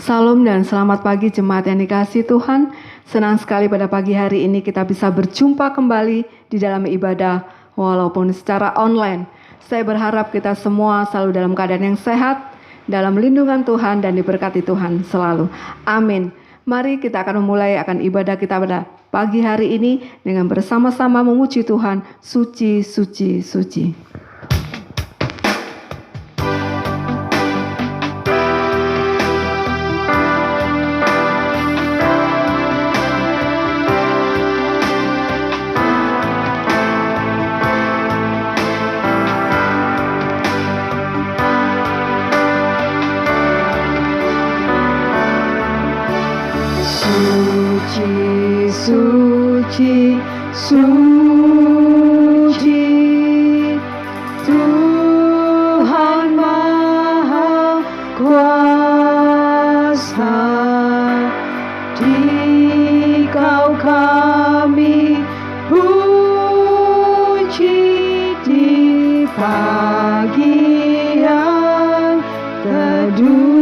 Salam dan selamat pagi jemaat yang dikasihi Tuhan. Senang sekali pada pagi hari ini kita bisa berjumpa kembali di dalam ibadah walaupun secara online. Saya berharap kita semua selalu dalam keadaan yang sehat, dalam lindungan Tuhan dan diberkati Tuhan selalu. Amin. Mari kita akan memulai akan ibadah kita pada pagi hari ini dengan bersama-sama memuji Tuhan. Suci, suci, suci. Suci, suci, Tuhan Maha Kuasa, Dikau kami puji di pagi yang teduh.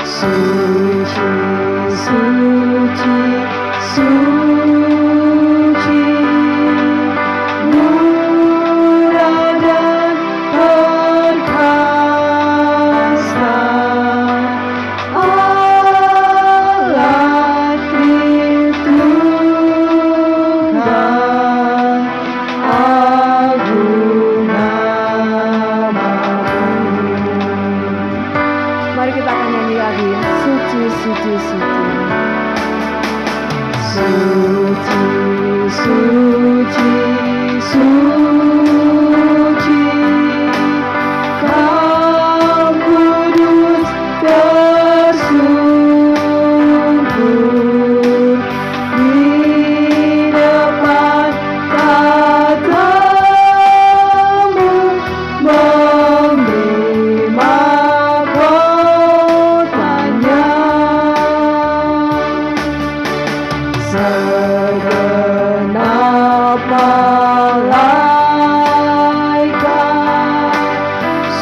Suci, suci, murah dan perkasa, Allah Tritunggal, agung namamu. Mari kita akan nyanyi lagi. Suci, suci, suci. Suci, suci, suci, Kau kudus tersungkur di depan tatamu, memberi mahkotanya. Segenap malaikat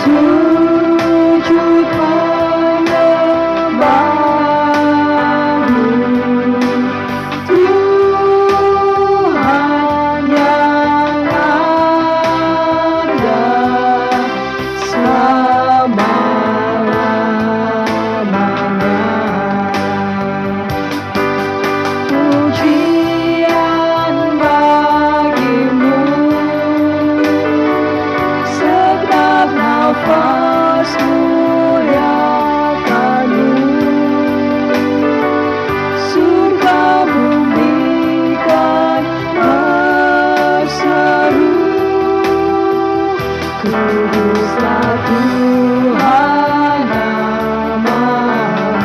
sujud menyembahmu, Tuhan yang ada selama-lamanya. Pujian bagimu, segenap nafas muliakanmu, surga bumi kan berseru, kuduslah Tuhan namamu.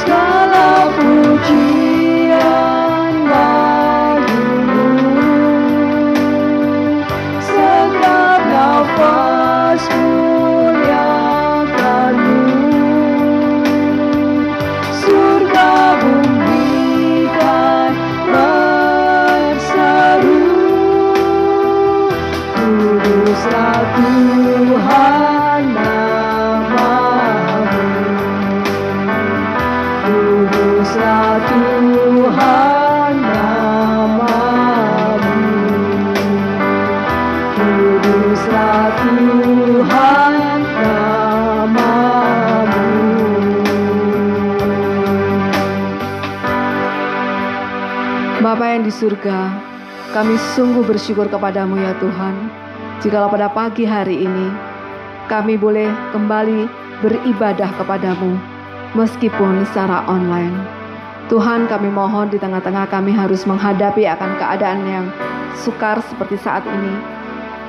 Segala pujian bagimu, segenap nafas muliakanmu, surga bumi kan berseru, kuduslah Tuhan namamu. Kuduslah Tuhan namamu, kuduslah Tuhan namamu. Bapa yang di surga, kami sungguh bersyukur kepadamu ya Tuhan, jikalau pada pagi hari ini kami boleh kembali beribadah kepadamu meskipun secara online. Tuhan, kami mohon di tengah-tengah kami harus menghadapi akan keadaan yang sukar seperti saat ini.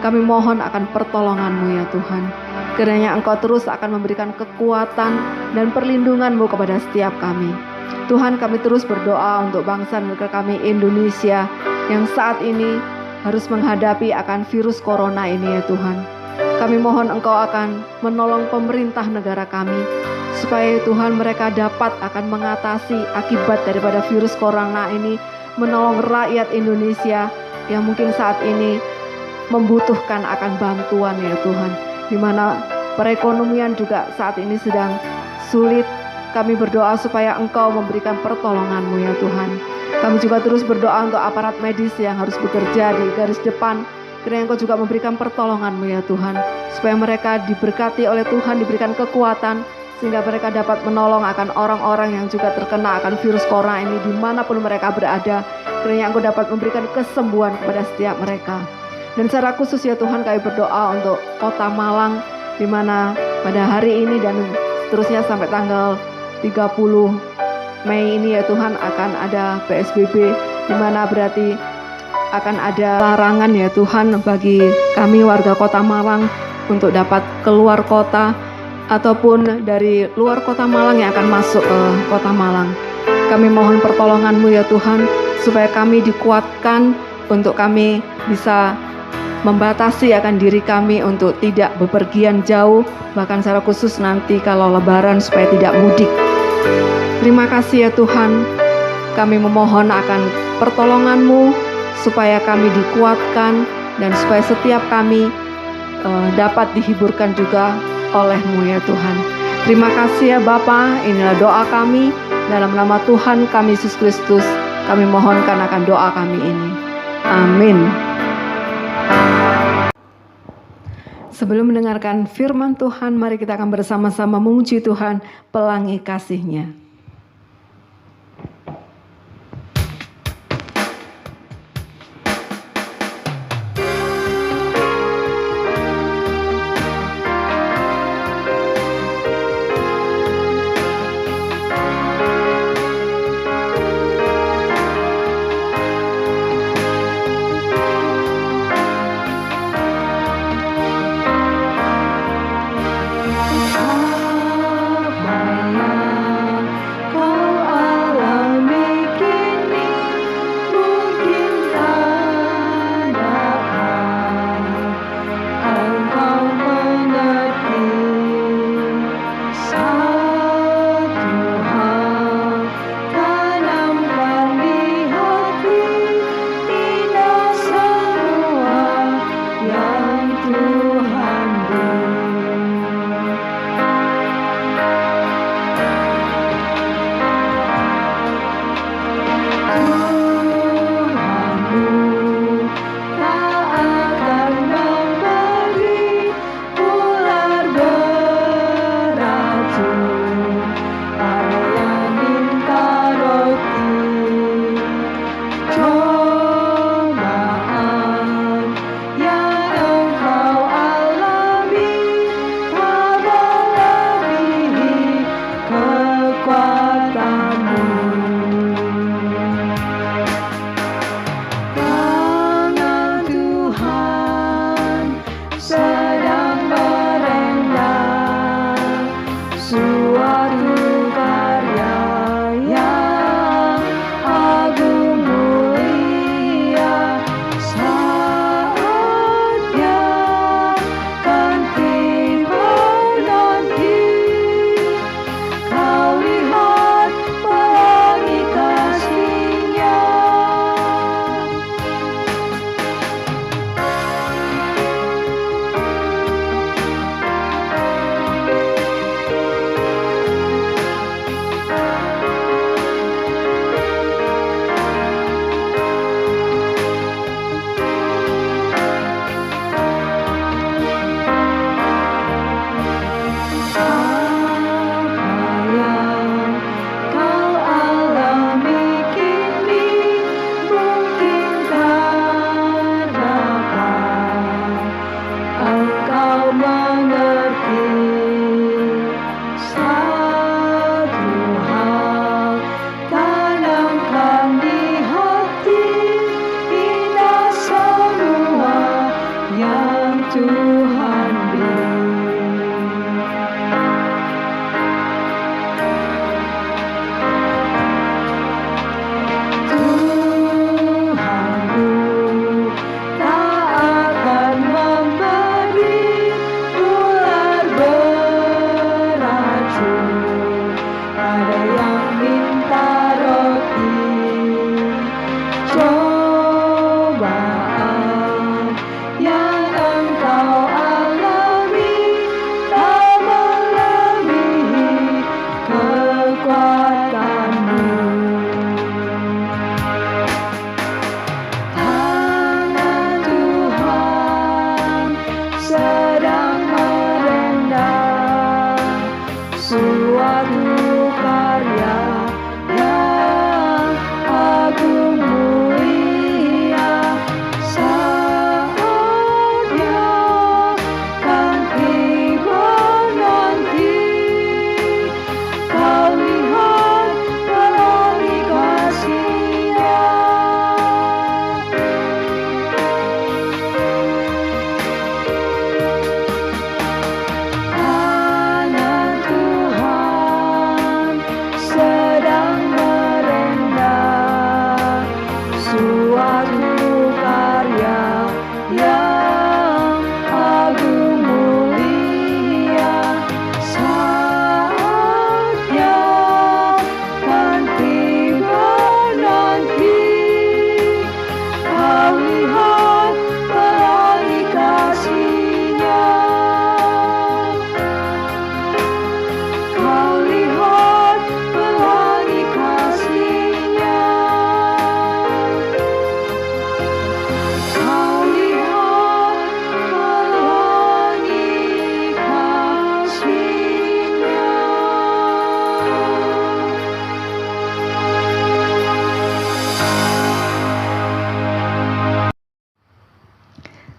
Kami mohon akan pertolongan-Mu ya Tuhan. Kiranya Engkau terus akan memberikan kekuatan dan perlindungan-Mu kepada setiap kami. Tuhan, kami terus berdoa untuk bangsa dan negara kami Indonesia yang saat ini harus menghadapi akan virus corona ini ya Tuhan. Kami mohon Engkau akan menolong pemerintah negara kami, supaya Tuhan mereka dapat akan mengatasi akibat daripada virus corona ini, menolong rakyat Indonesia yang mungkin saat ini membutuhkan akan bantuan ya Tuhan, di mana perekonomian juga saat ini sedang sulit. Kami berdoa supaya Engkau memberikan pertolongan-Mu ya Tuhan. Kami juga terus berdoa untuk aparat medis yang harus bekerja di garis depan. Kiranya Engkau juga memberikan pertolongan-Mu ya Tuhan, supaya mereka diberkati oleh Tuhan, diberikan kekuatan, sehingga mereka dapat menolong akan orang-orang yang juga terkena akan virus corona ini dimanapun mereka berada. Kiranya Engkau dapat memberikan kesembuhan kepada setiap mereka. Dan secara khusus ya Tuhan, kami berdoa untuk Kota Malang, di mana pada hari ini dan seterusnya sampai tanggal 30 Mei ini ya Tuhan akan ada PSBB, di mana berarti akan ada larangan ya Tuhan bagi kami warga Kota Malang untuk dapat keluar kota ataupun dari luar Kota Malang yang akan masuk ke Kota Malang. Kami mohon pertolongan-Mu ya Tuhan, supaya kami dikuatkan untuk kami bisa membatasi akan diri kami untuk tidak bepergian jauh, bahkan secara khusus nanti kalau Lebaran supaya tidak mudik. Terima kasih ya Tuhan, kami memohon akan pertolongan-Mu supaya kami dikuatkan dan supaya setiap kami dapat dihiburkan juga oleh-Mu ya Tuhan. Terima kasih ya Bapa, inilah doa kami dalam nama Tuhan kami Yesus Kristus. Kami mohonkan akan doa kami ini. Amin. Sebelum mendengarkan firman Tuhan, mari kita akan bersama-sama memuji Tuhan, pelangi kasih-Nya.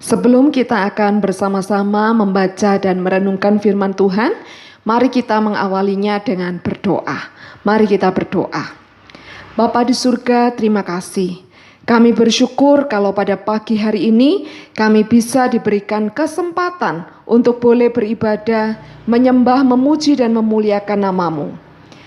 Sebelum kita akan bersama-sama membaca dan merenungkan firman Tuhan, mari kita mengawalinya dengan berdoa. Mari kita berdoa. Bapa di surga, terima kasih. Kami bersyukur kalau pada pagi hari ini kami bisa diberikan kesempatan untuk boleh beribadah, menyembah, memuji dan memuliakan nama-Mu.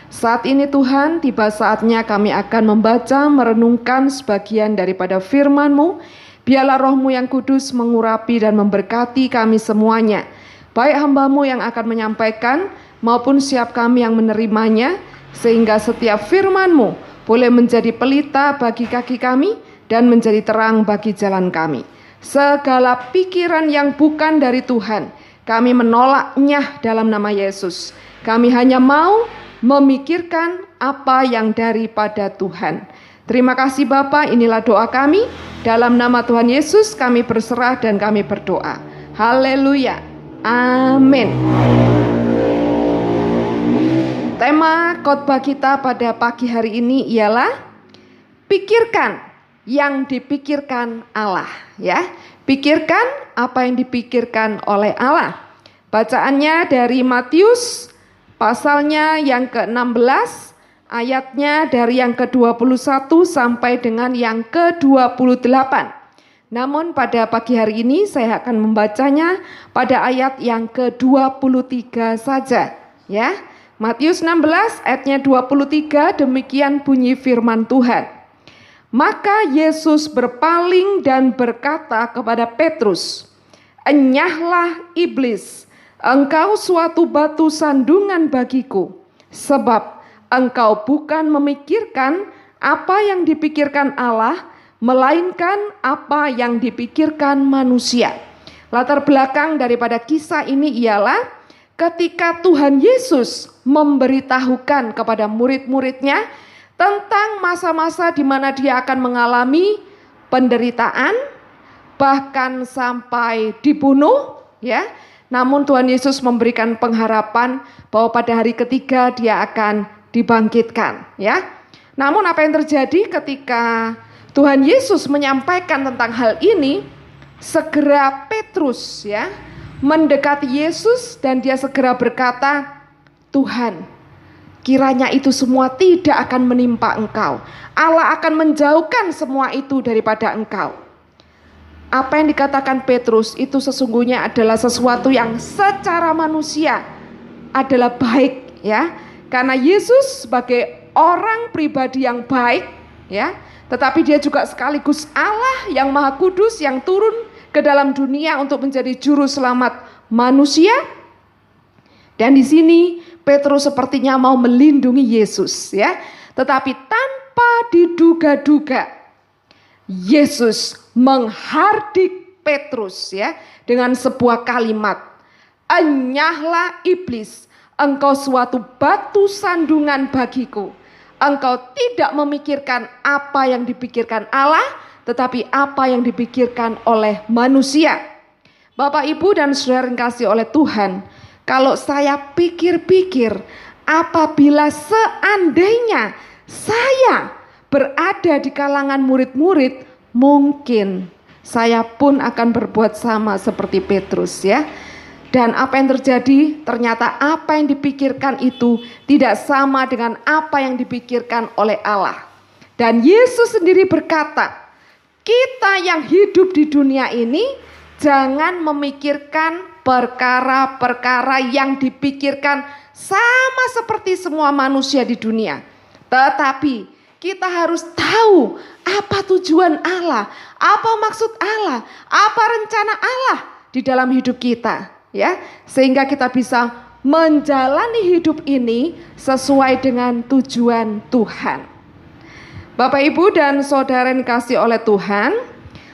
Saat ini Tuhan, tiba saatnya kami akan membaca, merenungkan sebagian daripada firman-Mu. Biarlah Roh-Mu yang kudus mengurapi dan memberkati kami semuanya, baik hamba-Mu yang akan menyampaikan maupun siap kami yang menerimanya, sehingga setiap firman-Mu boleh menjadi pelita bagi kaki kami dan menjadi terang bagi jalan kami. Segala pikiran yang bukan dari Tuhan, kami menolaknya dalam nama Yesus. Kami hanya mau memikirkan apa yang daripada Tuhan. Terima kasih Bapa, inilah doa kami. Dalam nama Tuhan Yesus kami berserah dan kami berdoa. Haleluya. Amin. Tema khotbah kita pada pagi hari ini ialah pikirkan yang dipikirkan Allah, ya. Pikirkan apa yang dipikirkan oleh Allah. Bacaannya dari Matius pasalnya yang ke-16, ayatnya dari yang ke-21 sampai dengan yang ke-28. Namun pada pagi hari ini saya akan membacanya pada ayat yang ke-23 saja, ya. Matius 16 ayatnya 23, demikian bunyi firman Tuhan. Maka Yesus berpaling dan berkata kepada Petrus, "Enyahlah iblis, engkau suatu batu sandungan bagiku, sebab engkau bukan memikirkan apa yang dipikirkan Allah, melainkan apa yang dipikirkan manusia." Latar belakang daripada kisah ini ialah ketika Tuhan Yesus memberitahukan kepada murid-muridnya tentang masa-masa di mana dia akan mengalami penderitaan, bahkan sampai dibunuh, ya. Namun Tuhan Yesus memberikan pengharapan bahwa pada hari ketiga dia akan dibangkitkan, ya. Namun apa yang terjadi ketika Tuhan Yesus menyampaikan tentang hal ini, segera Petrus, ya, mendekati Yesus dan dia segera berkata, "Tuhan, kiranya itu semua tidak akan menimpa engkau. Allah akan menjauhkan semua itu daripada engkau." Apa yang dikatakan Petrus itu sesungguhnya adalah sesuatu yang secara manusia adalah baik, ya. Karena Yesus sebagai orang pribadi yang baik, ya, tetapi dia juga sekaligus Allah yang Maha Kudus yang turun ke dalam dunia untuk menjadi juru selamat manusia. Dan di sini Petrus sepertinya mau melindungi Yesus, ya. Tetapi tanpa diduga-duga Yesus menghardik Petrus, ya, dengan sebuah kalimat, "Enyahlah iblis, engkau suatu batu sandungan bagiku. Engkau tidak memikirkan apa yang dipikirkan Allah, tetapi apa yang dipikirkan oleh manusia." Bapak, Ibu, dan saudara yang dikasihi oleh Tuhan, kalau saya pikir-pikir, apabila seandainya saya berada di kalangan murid-murid, mungkin saya pun akan berbuat sama seperti Petrus, ya. Dan apa yang terjadi? Ternyata apa yang dipikirkan itu tidak sama dengan apa yang dipikirkan oleh Allah. Dan Yesus sendiri berkata, kita yang hidup di dunia ini jangan memikirkan perkara-perkara yang dipikirkan sama seperti semua manusia di dunia. Tetapi kita harus tahu apa tujuan Allah, apa maksud Allah, apa rencana Allah di dalam hidup kita, ya. Sehingga kita bisa menjalani hidup ini sesuai dengan tujuan Tuhan. Bapak, Ibu, dan saudara yang dikasihi oleh Tuhan,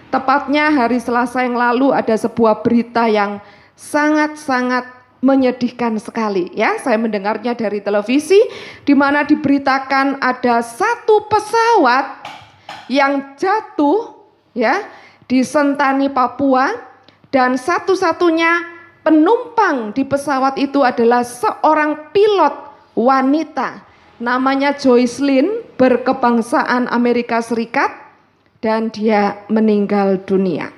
tepatnya hari Selasa yang lalu ada sebuah berita yang sangat-sangat menyedihkan sekali, ya. Saya mendengarnya dari televisi, di mana diberitakan ada satu pesawat yang jatuh, ya, di Sentani, Papua, dan satu-satunya penumpang di pesawat itu adalah seorang pilot wanita, namanya Joycelyn, berkebangsaan Amerika Serikat, dan dia meninggal dunia.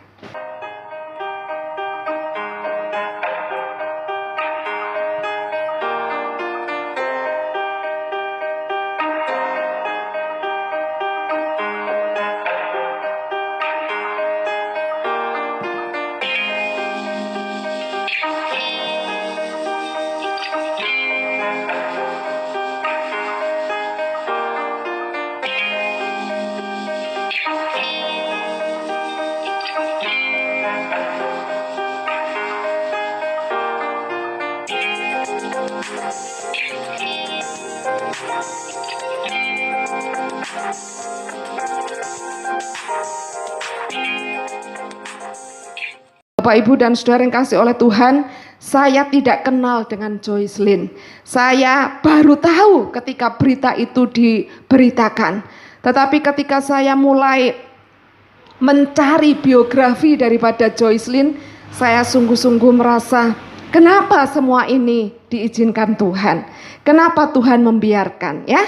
Bapak, Ibu, dan Saudara yang kasih oleh Tuhan, saya tidak kenal dengan Joyce Lin. Saya baru tahu ketika berita itu diberitakan. Tetapi ketika saya mulai mencari biografi daripada Joyce Lin, saya sungguh-sungguh merasa, kenapa semua ini diizinkan Tuhan? Kenapa Tuhan membiarkan? Ya,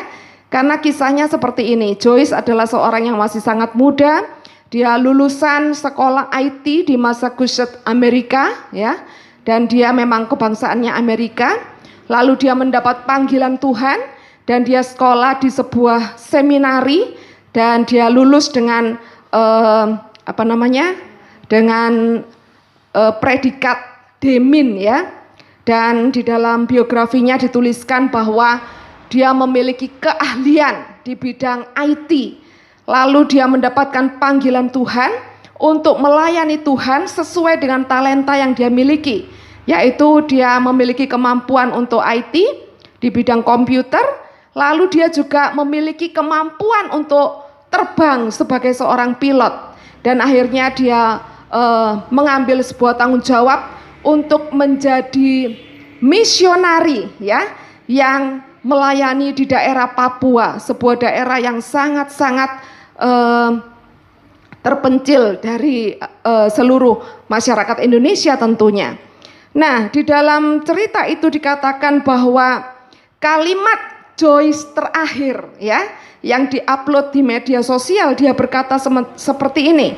karena kisahnya seperti ini. Joyce adalah seorang yang masih sangat muda. Dia lulusan sekolah IT di Massachusetts, Amerika, ya. Dan dia memang kebangsaannya Amerika. Lalu dia mendapat panggilan Tuhan dan dia sekolah di sebuah seminari dan dia lulus dengan dengan predikat Demin, ya. Dan di dalam biografinya dituliskan bahwa dia memiliki keahlian di bidang IT. Lalu dia mendapatkan panggilan Tuhan untuk melayani Tuhan sesuai dengan talenta yang dia miliki, yaitu dia memiliki kemampuan untuk IT di bidang komputer. Lalu dia juga memiliki kemampuan untuk terbang sebagai seorang pilot. Dan akhirnya dia mengambil sebuah tanggung jawab untuk menjadi misionari, ya, yang melayani di daerah Papua, sebuah daerah yang sangat-sangat terpencil dari seluruh masyarakat Indonesia tentunya. Nah, di dalam cerita itu dikatakan bahwa kalimat Joyce terakhir, ya, yang diupload di media sosial, dia berkata seperti ini.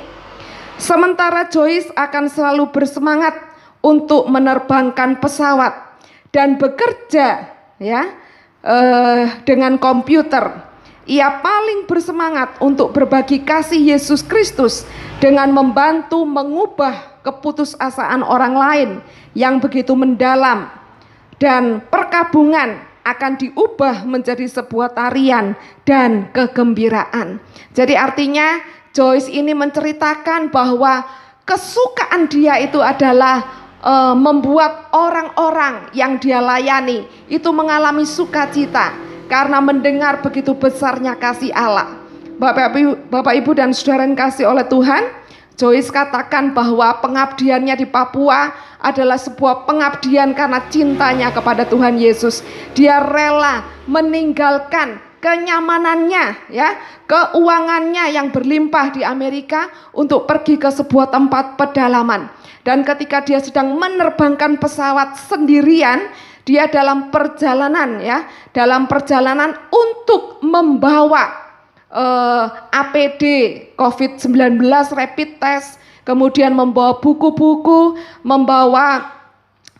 Sementara Joyce akan selalu bersemangat untuk menerbangkan pesawat dan bekerja, ya, dengan komputer. Ia paling bersemangat untuk berbagi kasih Yesus Kristus dengan membantu mengubah keputusasaan orang lain yang begitu mendalam, dan perkabungan akan diubah menjadi sebuah tarian dan kegembiraan. Jadi artinya Joyce ini menceritakan bahwa kesukaan dia itu adalah membuat orang-orang yang dia layani itu mengalami sukacita karena mendengar begitu besarnya kasih Allah. Bapak Ibu dan Saudara yang kasih oleh Tuhan, Joyce katakan bahwa pengabdiannya di Papua adalah sebuah pengabdian karena cintanya kepada Tuhan Yesus. Dia rela meninggalkan kenyamanannya, ya, keuangannya yang berlimpah di Amerika untuk pergi ke sebuah tempat pedalaman. Dan ketika dia sedang menerbangkan pesawat sendirian, dia dalam perjalanan, ya, dalam perjalanan untuk membawa APD COVID-19 rapid test, kemudian membawa buku-buku, membawa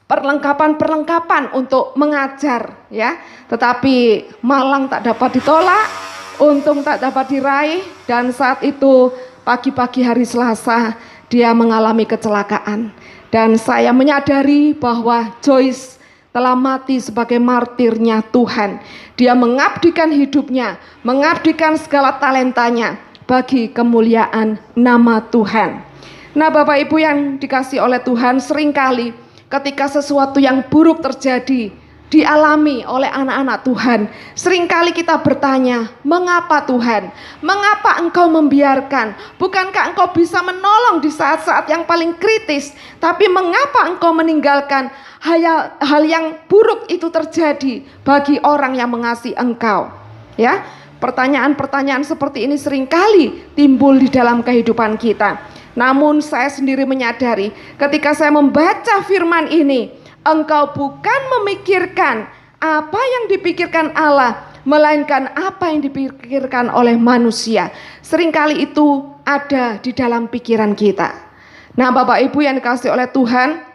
perlengkapan-perlengkapan untuk mengajar, ya. Tetapi malang tak dapat ditolak, untung tak dapat diraih, dan saat itu pagi-pagi hari Selasa dia mengalami kecelakaan. Dan saya menyadari bahwa Joyce telah mati sebagai martirnya Tuhan. Dia mengabdikan hidupnya, mengabdikan segala talentanya bagi kemuliaan nama Tuhan. Nah, Bapak Ibu yang dikasih oleh Tuhan, seringkali ketika sesuatu yang buruk terjadi dialami oleh anak-anak Tuhan, seringkali kita bertanya, mengapa Tuhan? Mengapa Engkau membiarkan? Bukankah Engkau bisa menolong di saat-saat yang paling kritis? Tapi mengapa Engkau meninggalkan hal yang buruk itu terjadi bagi orang yang mengasihi Engkau? Ya, pertanyaan-pertanyaan seperti ini seringkali timbul di dalam kehidupan kita. Namun saya sendiri menyadari ketika saya membaca firman ini, Engkau bukan memikirkan apa yang dipikirkan Allah, melainkan apa yang dipikirkan oleh manusia. Seringkali itu ada di dalam pikiran kita. Nah, Bapak Ibu yang dikasihi oleh Tuhan,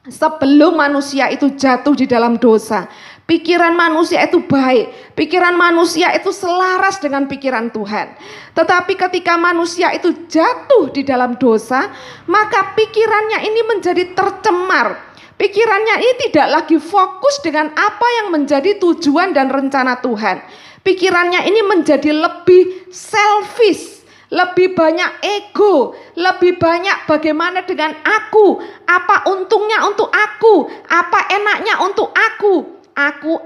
sebelum manusia itu jatuh di dalam dosa, pikiran manusia itu baik, pikiran manusia itu selaras dengan pikiran Tuhan. Tetapi ketika manusia itu jatuh di dalam dosa, maka pikirannya ini menjadi tercemar. Pikirannya ini tidak lagi fokus dengan apa yang menjadi tujuan dan rencana Tuhan. Pikirannya ini menjadi lebih selfish, lebih banyak ego, lebih banyak bagaimana dengan aku, apa untungnya untuk aku, apa enaknya untuk aku. aku,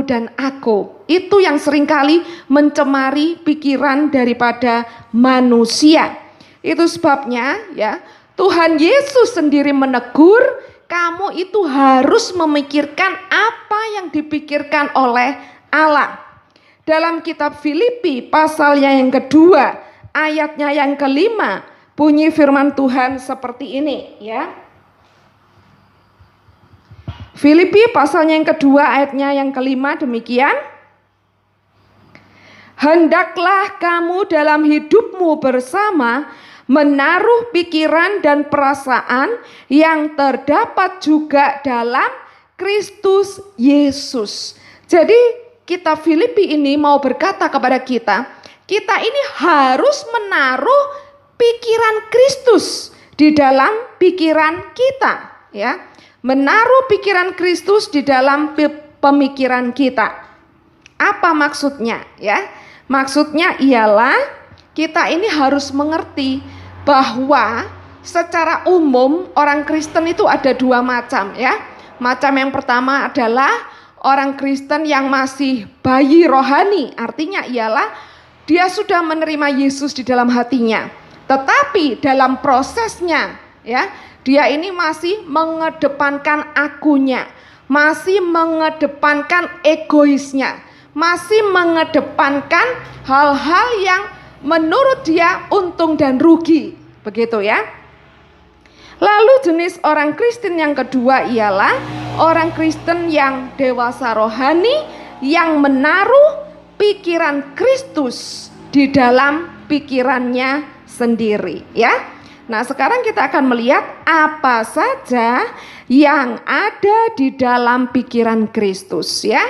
dan aku. Itu yang seringkali mencemari pikiran daripada manusia. Itu sebabnya ya, Tuhan Yesus sendiri menegur, kamu itu harus memikirkan apa yang dipikirkan oleh Allah. Dalam kitab Filipi pasalnya yang kedua, ayatnya yang kelima, bunyi firman Tuhan seperti ini ya. Filipi pasalnya yang kedua, ayatnya yang kelima demikian. Hendaklah kamu dalam hidupmu bersama menaruh pikiran dan perasaan yang terdapat juga dalam Kristus Yesus. Jadi kitab Filipi ini mau berkata kepada kita ini harus menaruh pikiran Kristus di dalam pikiran kita ya. Menaruh pikiran Kristus di dalam pemikiran kita. Apa maksudnya ya? Maksudnya ialah kita ini harus mengerti bahwa secara umum orang Kristen itu ada dua macam ya. Macam yang pertama adalah orang Kristen yang masih bayi rohani, artinya ialah dia sudah menerima Yesus di dalam hatinya. Tetapi dalam prosesnya ya, dia ini masih mengedepankan akunya, masih mengedepankan egoisnya, masih mengedepankan hal-hal yang menurut dia untung dan rugi, begitu ya. Lalu jenis orang Kristen yang kedua ialah orang Kristen yang dewasa rohani, yang menaruh pikiran Kristus di dalam pikirannya sendiri ya. Nah, sekarang kita akan melihat apa saja yang ada di dalam pikiran Kristus ya.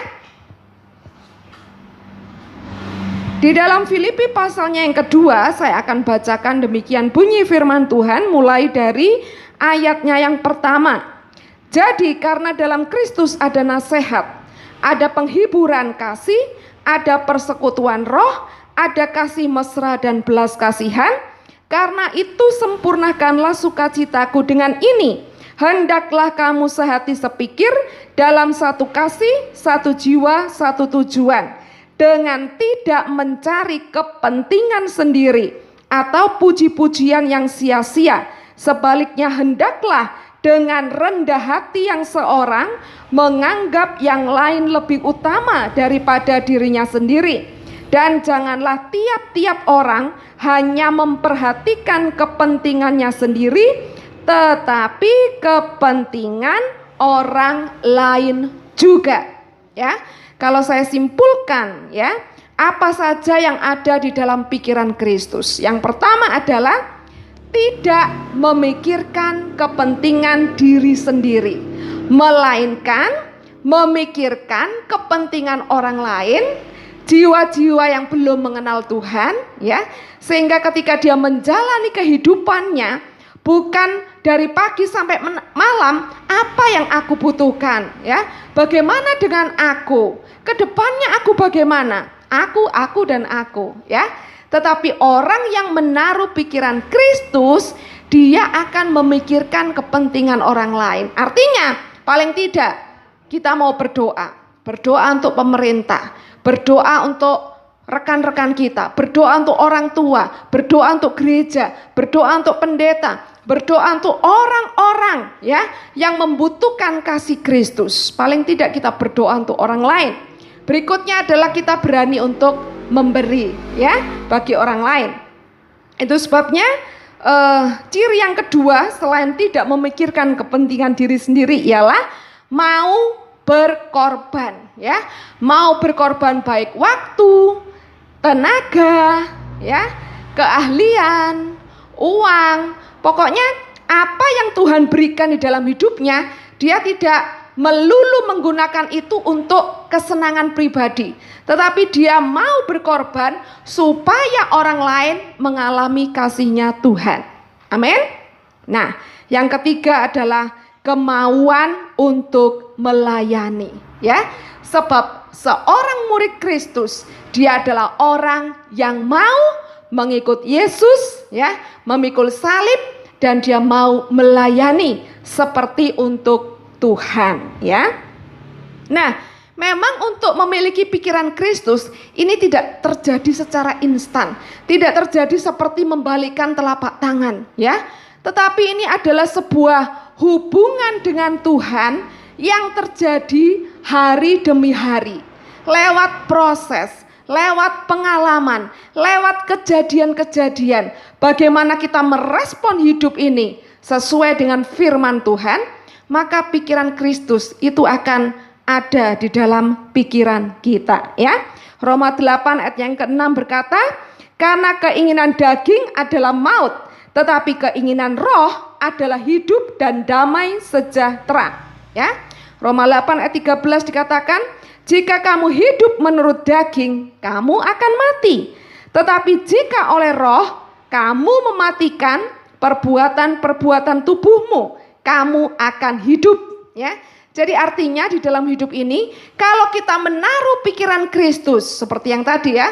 Di dalam Filipi pasalnya yang kedua, saya akan bacakan demikian bunyi firman Tuhan mulai dari ayatnya yang pertama. Jadi karena dalam Kristus ada nasihat, ada penghiburan kasih, ada persekutuan roh, ada kasih mesra dan belas kasihan. Karena itu sempurnakanlah sukacitaku dengan ini. Hendaklah kamu sehati sepikir, dalam satu kasih, satu jiwa, satu tujuan, dengan tidak mencari kepentingan sendiri atau puji-pujian yang sia-sia. Sebaliknya hendaklah dengan rendah hati yang seorang menganggap yang lain lebih utama daripada dirinya sendiri. Dan janganlah tiap-tiap orang hanya memperhatikan kepentingannya sendiri, tetapi kepentingan orang lain juga. Ya, kalau saya simpulkan ya, apa saja yang ada di dalam pikiran Kristus. Yang pertama adalah tidak memikirkan kepentingan diri sendiri, melainkan memikirkan kepentingan orang lain, jiwa-jiwa yang belum mengenal Tuhan ya, sehingga ketika dia menjalani kehidupannya bukan dari pagi sampai malam, apa yang aku butuhkan ya, bagaimana dengan aku, kedepannya aku bagaimana, aku dan aku ya. Tetapi orang yang menaruh pikiran Kristus, dia akan memikirkan kepentingan orang lain. Artinya paling tidak kita mau berdoa untuk pemerintah, berdoa untuk rekan-rekan kita, berdoa untuk orang tua, berdoa untuk gereja, berdoa untuk pendeta, berdoa untuk orang-orang ya yang membutuhkan kasih Kristus. Paling tidak kita berdoa untuk orang lain. Berikutnya adalah kita berani untuk memberi ya bagi orang lain. Itu sebabnya ciri yang kedua selain tidak memikirkan kepentingan diri sendiri ialah mau berkorban ya, mau berkorban baik waktu, tenaga ya, keahlian, uang, pokoknya apa yang Tuhan berikan di dalam hidupnya, dia tidak melulu menggunakan itu untuk kesenangan pribadi, tetapi dia mau berkorban supaya orang lain mengalami kasih-Nya Tuhan. Amin. Nah, yang ketiga adalah kemauan untuk melayani ya. Sebab seorang murid Kristus, dia adalah orang yang mau mengikut Yesus ya, memikul salib, dan dia mau melayani seperti untuk Tuhan ya. Nah, memang untuk memiliki pikiran Kristus ini tidak terjadi secara instan, tidak terjadi seperti membalikkan telapak tangan, ya. Tetapi ini adalah sebuah hubungan dengan Tuhan yang terjadi hari demi hari, lewat proses, lewat pengalaman, lewat kejadian-kejadian. Bagaimana kita merespon hidup ini sesuai dengan firman Tuhan, maka pikiran Kristus itu akan ada di dalam pikiran kita, ya. Roma 8 ayat yang ke-6 berkata, karena keinginan daging adalah maut, tetapi keinginan roh adalah hidup dan damai sejahtera, ya. Roma 8 ayat 13 dikatakan, jika kamu hidup menurut daging, kamu akan mati. Tetapi jika oleh roh, kamu mematikan perbuatan-perbuatan tubuhmu, kamu akan hidup, ya. Jadi artinya di dalam hidup ini, kalau kita menaruh pikiran Kristus seperti yang tadi, ya,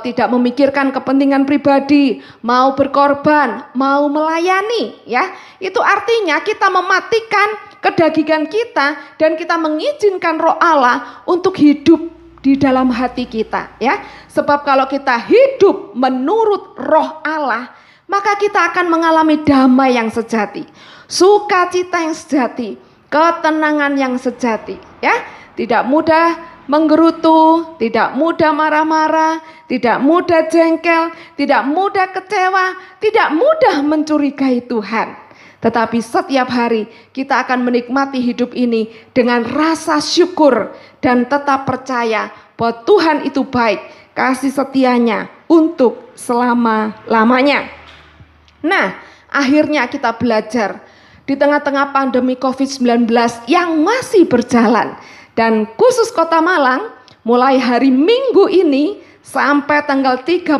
tidak memikirkan kepentingan pribadi, mau berkorban, mau melayani, ya, itu artinya kita mematikan kedagingan kita dan kita mengizinkan Roh Allah untuk hidup di dalam hati kita, ya. Sebab kalau kita hidup menurut Roh Allah, maka kita akan mengalami damai yang sejati, sukacita yang sejati, ketenangan yang sejati, ya. Tidak mudah menggerutu, tidak mudah marah-marah, tidak mudah jengkel, tidak mudah kecewa, tidak mudah mencurigai Tuhan. Tetapi setiap hari kita akan menikmati hidup ini dengan rasa syukur dan tetap percaya bahwa Tuhan itu baik, kasih setianya untuk selama-lamanya. Nah, akhirnya kita belajar di tengah-tengah pandemi COVID-19 yang masih berjalan, dan khusus Kota Malang mulai hari Minggu ini sampai tanggal 31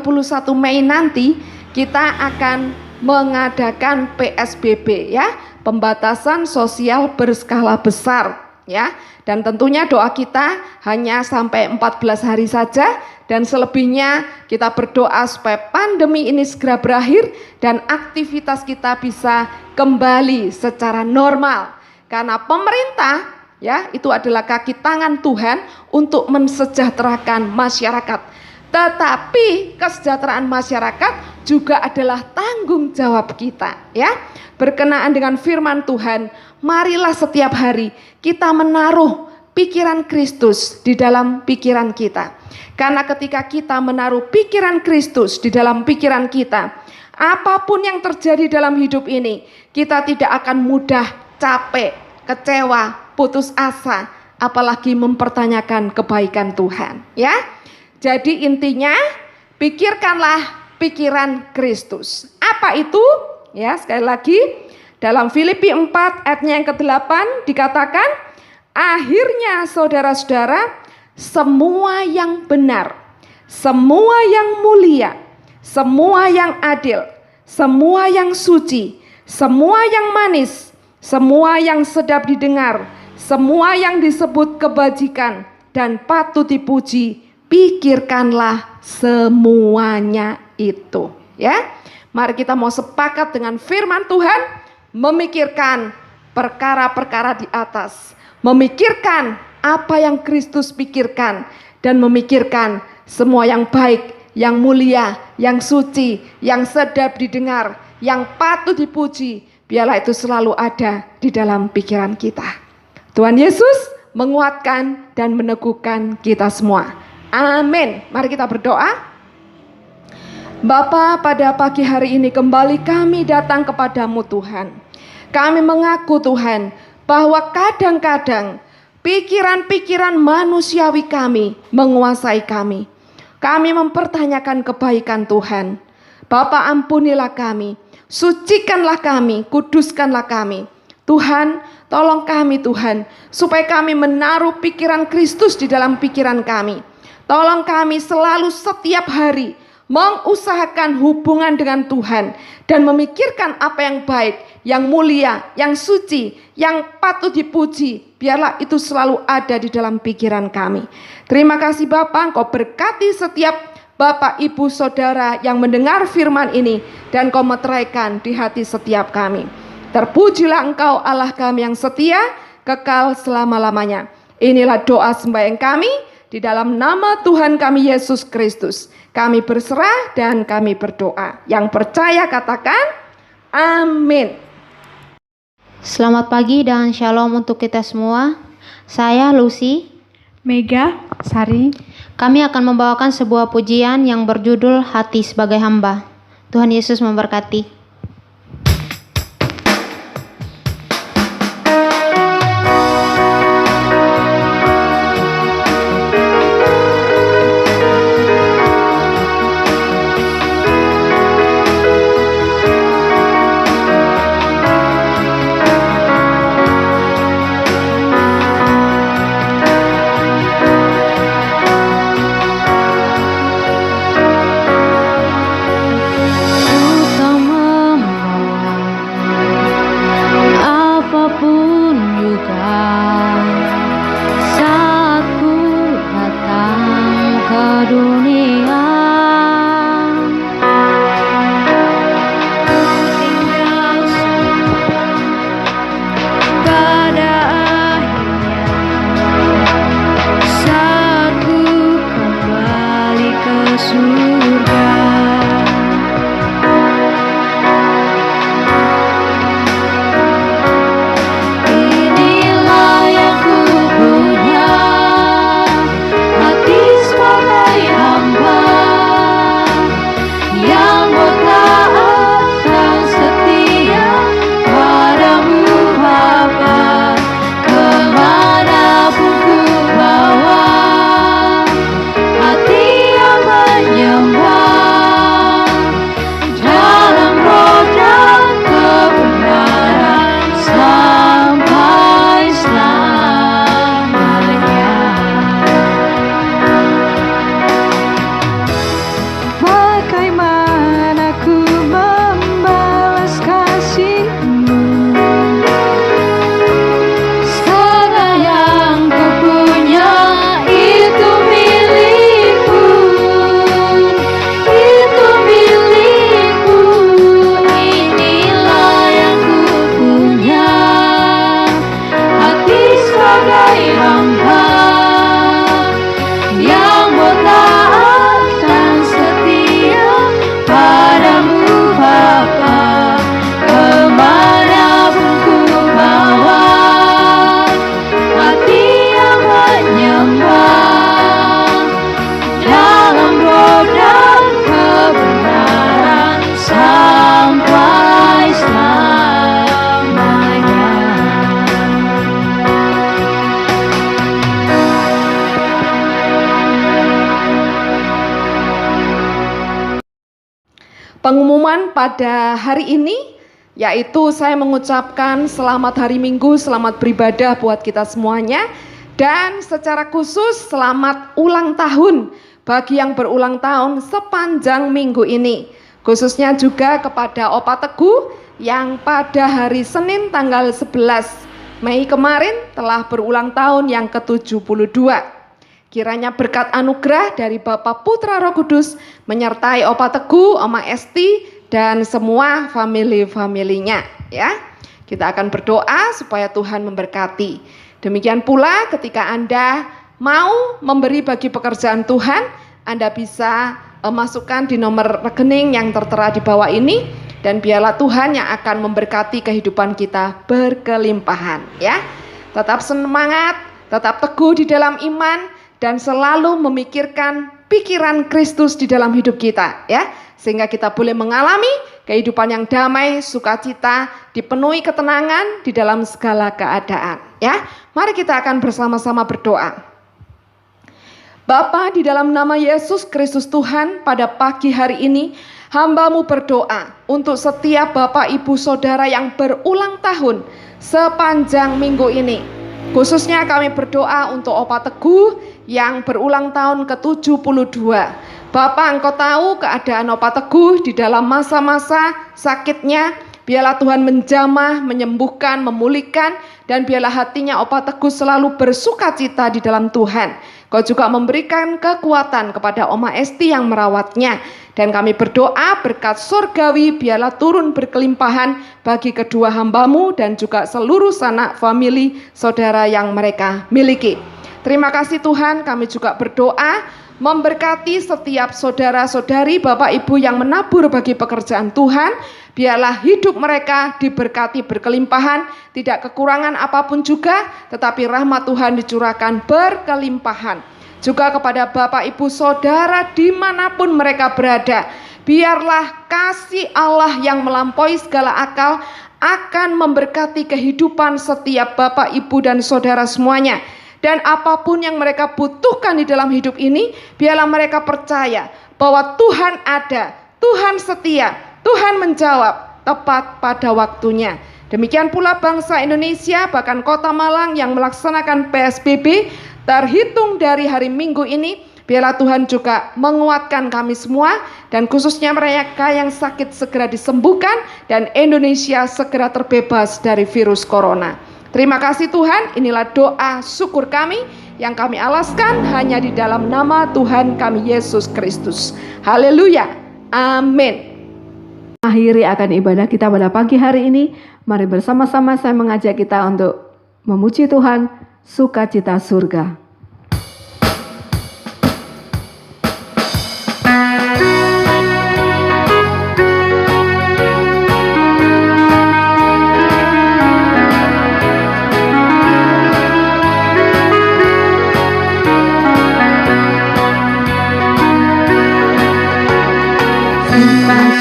Mei nanti kita akan mengadakan PSBB, ya, pembatasan sosial berskala besar, ya. Dan tentunya doa kita hanya sampai 14 hari saja, dan selebihnya kita berdoa supaya pandemi ini segera berakhir dan aktivitas kita bisa kembali secara normal. Karena pemerintah, ya, itu adalah kaki tangan Tuhan untuk mensejahterakan masyarakat. Tetapi kesejahteraan masyarakat juga adalah tanggung jawab kita, ya. Berkenaan dengan firman Tuhan, marilah setiap hari kita menaruh pikiran Kristus di dalam pikiran kita. Karena ketika kita menaruh pikiran Kristus di dalam pikiran kita, apapun yang terjadi dalam hidup ini, kita tidak akan mudah capek, kecewa, putus asa, apalagi mempertanyakan kebaikan Tuhan, ya. Jadi intinya, pikirkanlah pikiran Kristus. Apa itu? Ya, sekali lagi dalam Filipi 4 ayatnya yang ke-8 dikatakan, akhirnya saudara-saudara, semua yang benar, semua yang mulia, semua yang adil, semua yang suci, semua yang manis, semua yang sedap didengar, semua yang disebut kebajikan dan patut dipuji, pikirkanlah semuanya itu, ya. Mari kita mau sepakat dengan firman Tuhan, memikirkan perkara-perkara di atas, memikirkan apa yang Kristus pikirkan, dan memikirkan semua yang baik, yang mulia, yang suci, yang sedap didengar, yang patut dipuji, biarlah itu selalu ada di dalam pikiran kita. Tuhan Yesus menguatkan dan meneguhkan kita semua. Amin. Mari kita berdoa. Bapa, pada pagi hari ini kembali kami datang kepadamu Tuhan. Kami mengaku Tuhan bahwa kadang-kadang pikiran-pikiran manusiawi kami menguasai kami. Kami mempertanyakan kebaikan Tuhan. Bapa, ampunilah kami, sucikanlah kami, kuduskanlah kami. Tuhan, tolong kami Tuhan, supaya kami menaruh pikiran Kristus di dalam pikiran kami. Tolong kami selalu setiap hari mengusahakan hubungan dengan Tuhan dan memikirkan apa yang baik, yang mulia, yang suci, yang patut dipuji. Biarlah itu selalu ada di dalam pikiran kami. Terima kasih Bapa, Engkau berkati setiap Bapak, Ibu, Saudara yang mendengar firman ini dan Engkau meteraikan di hati setiap kami. Terpujilah Engkau Allah kami yang setia, kekal selama-lamanya. Inilah doa sembahyang kami di dalam nama Tuhan kami Yesus Kristus. Kami berserah dan kami berdoa. Yang percaya katakan amin. Selamat pagi dan shalom untuk kita semua. Saya Lucy, Mega, Sari. kami akan membawakan sebuah pujian yang berjudul Hati Sebagai Hamba. Tuhan Yesus memberkati. Pengumuman pada hari ini yaitu saya mengucapkan selamat hari Minggu, selamat beribadah buat kita semuanya, dan secara khusus selamat ulang tahun bagi yang berulang tahun sepanjang minggu ini. Khususnya juga kepada Opa Teguh yang pada hari Senin tanggal 11 Mei kemarin telah berulang tahun yang ke-72. Kiranya berkat anugerah dari Bapa Putra Roh Kudus menyertai Opa Teguh, Oma Esti, dan semua family-familinya ya. Kita akan berdoa supaya Tuhan memberkati. Demikian pula ketika Anda mau memberi bagi pekerjaan Tuhan, Anda bisa masukkan di nomor rekening yang tertera di bawah ini, dan biarlah Tuhan yang akan memberkati kehidupan kita berkelimpahan ya. Tetap semangat, tetap teguh di dalam iman, dan selalu memikirkan pikiran Kristus di dalam hidup kita ya, sehingga kita boleh mengalami kehidupan yang damai, sukacita, dipenuhi ketenangan di dalam segala keadaan ya. Mari kita akan bersama-sama berdoa. Bapa, di dalam nama Yesus Kristus Tuhan, pada pagi hari ini hamba-Mu berdoa untuk setiap Bapak Ibu Saudara yang berulang tahun sepanjang minggu ini. Khususnya kami berdoa untuk Opa Teguh yang berulang tahun ke-72. Bapak, Engkau tahu keadaan Opa Teguh di dalam masa-masa sakitnya. Biarlah Tuhan menjamah, menyembuhkan, memulihkan, dan biarlah hatinya Opa Teguh selalu bersukacita di dalam Tuhan. Kau juga memberikan kekuatan kepada Oma Esti yang merawatnya. Dan kami berdoa berkat surgawi biarlah turun berkelimpahan bagi kedua hamba-Mu dan juga seluruh sanak famili saudara yang mereka miliki. Terima kasih Tuhan, kami juga berdoa memberkati setiap saudara-saudari, Bapak Ibu yang menabur bagi pekerjaan Tuhan. Biarlah hidup mereka diberkati berkelimpahan, tidak kekurangan apapun juga, tetapi rahmat Tuhan dicurahkan berkelimpahan. Juga kepada Bapak Ibu Saudara dimanapun mereka berada, biarlah kasih Allah yang melampaui segala akal akan memberkati kehidupan setiap Bapak, Ibu, dan Saudara semuanya. Dan apapun yang mereka butuhkan di dalam hidup ini, biarlah mereka percaya bahwa Tuhan ada, Tuhan setia, Tuhan menjawab tepat pada waktunya. Demikian pula bangsa Indonesia, bahkan Kota Malang yang melaksanakan PSBB terhitung dari hari Minggu ini. Biarlah Tuhan juga menguatkan kami semua, dan khususnya mereka yang sakit segera disembuhkan, dan Indonesia segera terbebas dari virus corona. Terima kasih Tuhan, inilah doa syukur kami yang kami alaskan hanya di dalam nama Tuhan kami Yesus Kristus. Haleluya, amin. Akhiri akan ibadah kita pada pagi hari ini. Mari bersama-sama saya mengajak kita untuk memuji Tuhan, sukacita surga.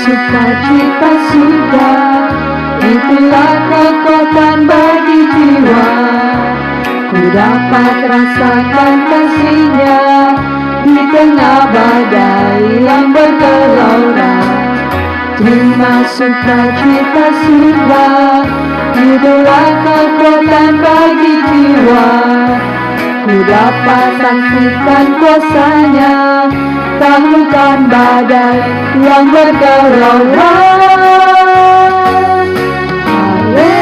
Sukacita surga, itulah kekuatan bagi jiwa. Ku dapat rasakan kasih-Nya di tengah badai yang bergelora. Terima sukacita surga, itulah kekuatan bagi jiwa. Ku dapat saksikan kuasa-Nya, taklukkan badai yang bergelora. Haleluya,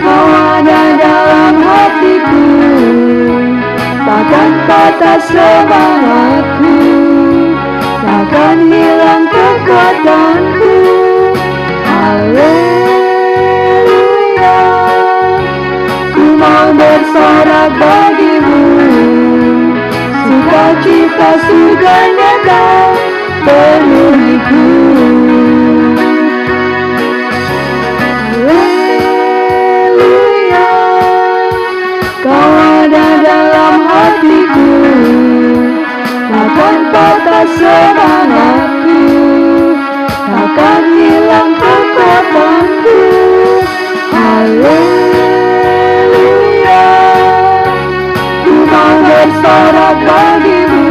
Kau ada dalam hatiku, takkan patah semangatku, takkan hilang kekuatanku. Haleluya, ku mau bersorak bagimu. Sukacita surga nyata penuhiku. Haleluya, Kau ada dalam hatiku, takkan patah semangatku, takkan hilang kekuatanku. Haleluya, ku mau bersorak bagimu.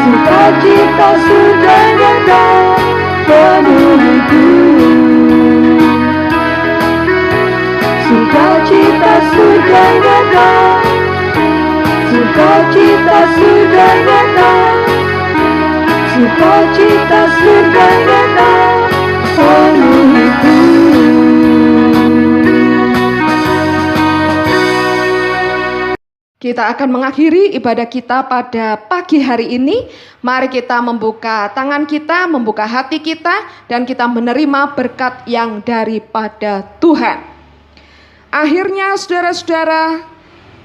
Sukacita surga nyata penuhiku. Sukacita surga nyata, sukacita surga nyata, sukacita surga nyata penuhiku. Kita akan mengakhiri ibadah kita pada pagi hari ini. Mari kita membuka tangan kita, membuka hati kita, dan kita menerima berkat yang daripada Tuhan. Akhirnya saudara-saudara,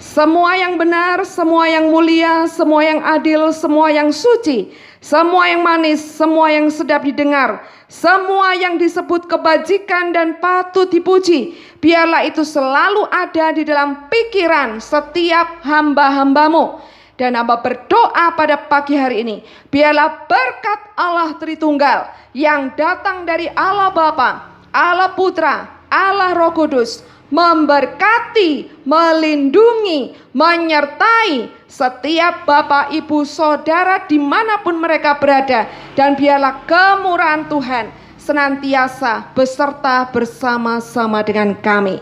semua yang benar, semua yang mulia, semua yang adil, semua yang suci, semua yang manis, semua yang sedap didengar, semua yang disebut kebajikan dan patut dipuji, biarlah itu selalu ada di dalam pikiran setiap hamba-hambamu. Dan hamba berdoa pada pagi hari ini, biarlah berkat Allah Tritunggal yang datang dari Allah Bapa, Allah Putra, Allah Roh Kudus memberkati, melindungi, menyertai setiap Bapak, Ibu, Saudara dimanapun mereka berada. Dan biarlah kemurahan Tuhan senantiasa beserta bersama-sama dengan kami.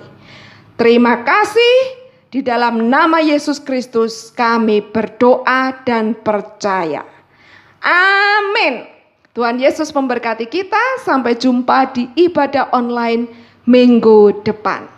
Terima kasih. Di dalam nama Yesus Kristus kami berdoa dan percaya. Amin. Tuhan Yesus memberkati kita. Sampai jumpa di ibadah online minggu depan.